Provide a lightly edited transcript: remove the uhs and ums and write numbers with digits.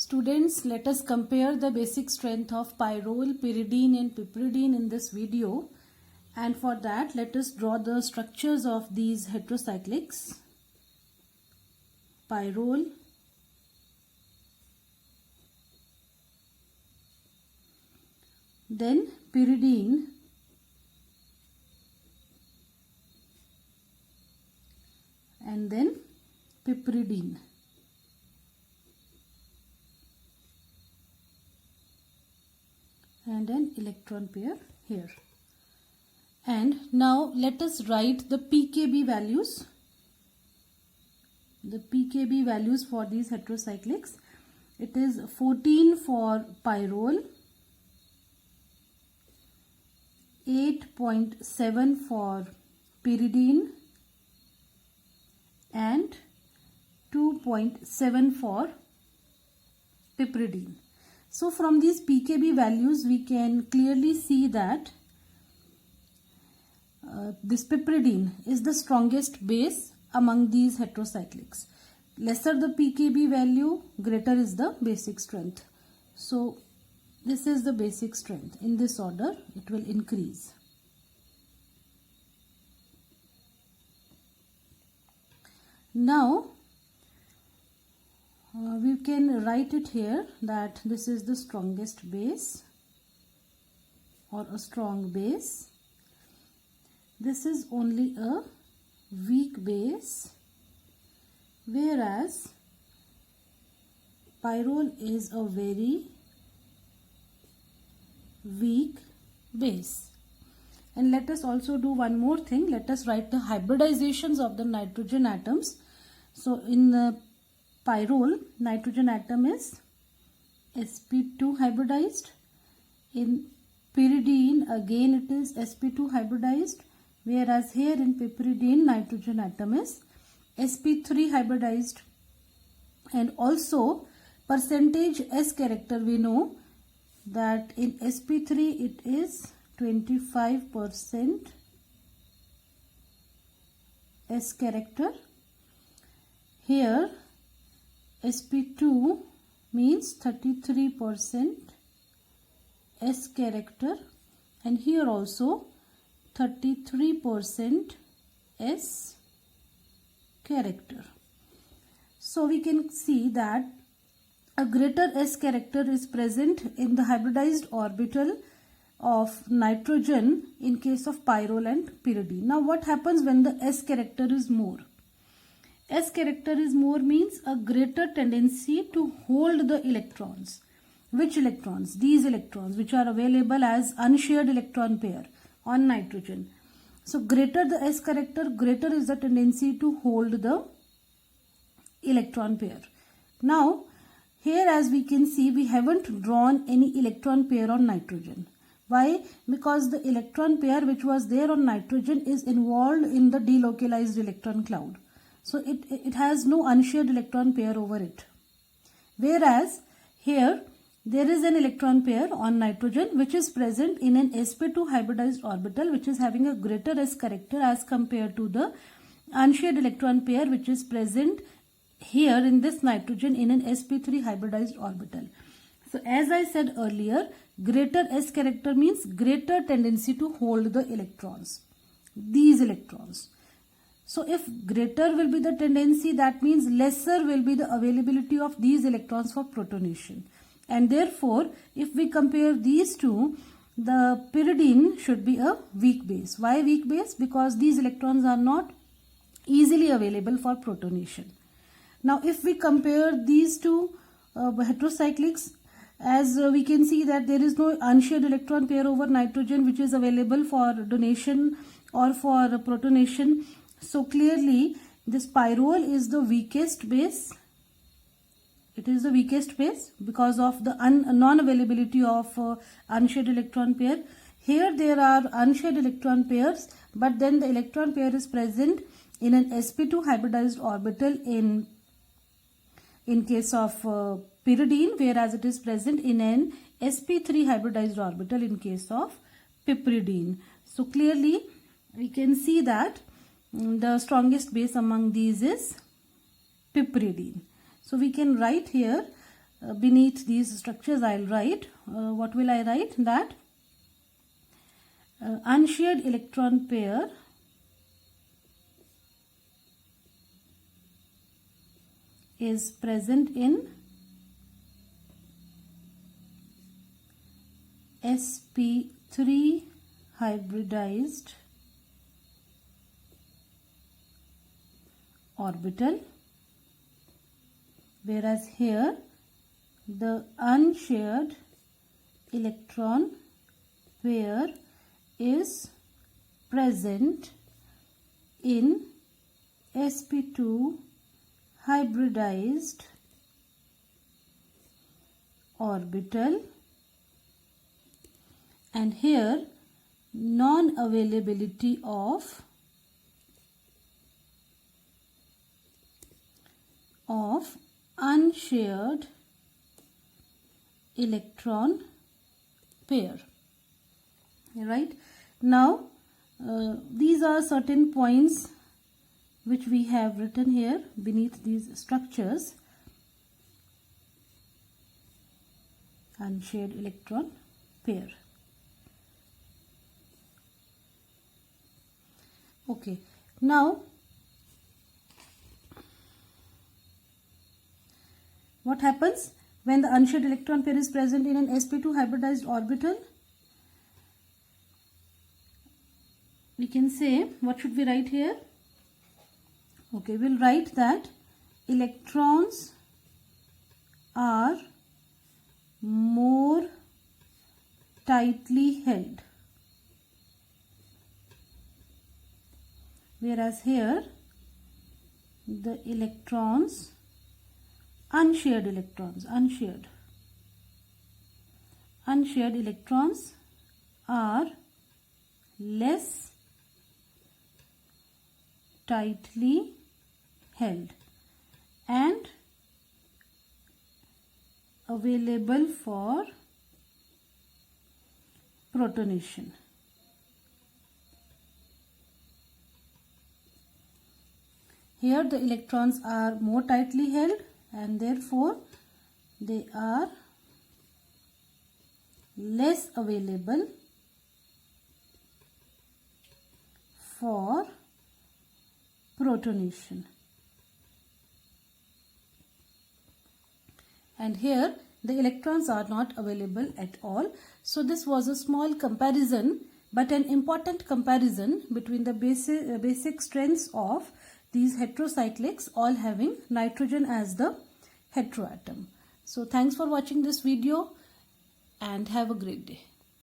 Students, let us compare the basic strength of pyrrole, pyridine and piperidine in this video. And for that, let us draw the structures of these heterocyclics. Pyrrole, then pyridine, and then piperidine. And an electron pair here. And now let us write the pKb values. The pKb values for these heterocyclics. It is 14 for pyrrole, 8.7 for pyridine, and 2.7 for piperidine. So from these pKb values we can clearly see that this piperidine is the strongest base among these heterocyclics. Lesser the pKb value, greater is the basic strength. So this is the basic strength. In this order it will increase. Now we can write it here that this is the strongest base or a strong base. This is only a weak base, whereas pyrrole is a very weak base. And let us also do one more thing. Let us write the hybridizations of the nitrogen atoms. So in the pyrrole, nitrogen atom is sp2 hybridized. In pyridine, again it is sp2 hybridized, whereas here in piperidine, nitrogen atom is sp3 hybridized. And also percentage S character, we know that in sp3 it is 25% S character. Here sp2 means 33% S character, and here also 33% S character. So we can see that a greater S character is present in the hybridized orbital of nitrogen in case of pyrrole and pyridine. Now what happens when the S character is more? S character is more means a greater tendency to hold the electrons. Which electrons? These electrons which are available as unshared electron pair on nitrogen. So greater the S character, greater is the tendency to hold the electron pair. Now here, as we can see, we haven't drawn any electron pair on nitrogen. Why? Because the electron pair which was there on nitrogen is involved in the delocalized electron cloud. So it has no unshared electron pair over it. Whereas here there is an electron pair on nitrogen which is present in an sp2 hybridized orbital, which is having a greater S character as compared to the unshared electron pair which is present here in this nitrogen in an sp3 hybridized orbital. So as I said earlier, greater S character means greater tendency to hold the electrons, these electrons. So if greater will be the tendency, that means lesser will be the availability of these electrons for protonation. And therefore, if we compare these two, the pyridine should be a weak base. Why weak base? Because these electrons are not easily available for protonation. Now if we compare these two heterocyclics, as we can see that there is no unshared electron pair over nitrogen which is available for donation or for protonation. So clearly this pyrrole is the weakest base. It is the weakest base because of the non-availability of unshared electron pair. Here there are unshared electron pairs, but then the electron pair is present in an sp2 hybridized orbital in case of pyridine, whereas it is present in an sp3 hybridized orbital in case of piperidine. So clearly we can see that the strongest base among these is piperidine. So we can write here beneath these structures I'll write. What will I write? That unshared electron pair is present in sp3 hybridized orbital, whereas here the unshared electron pair is present in sp2 hybridized orbital, and here non-availability of unshared electron pair. Right? Now these are certain points which we have written here beneath these structures. Unshared electron pair. Okay, now what happens when the unshared electron pair is present in an sp2 hybridized orbital? We can say, what should we write here? Okay, we'll write that electrons are more tightly held, whereas here the electrons, unshared electrons are less tightly held and available for protonation. Here the electrons are more tightly held and therefore they are less available for protonation. And here the electrons are not available at all. So this was a small comparison, but an important comparison between the basic strengths of these heterocyclics, all having nitrogen as the heteroatom. So thanks for watching this video and have a great day.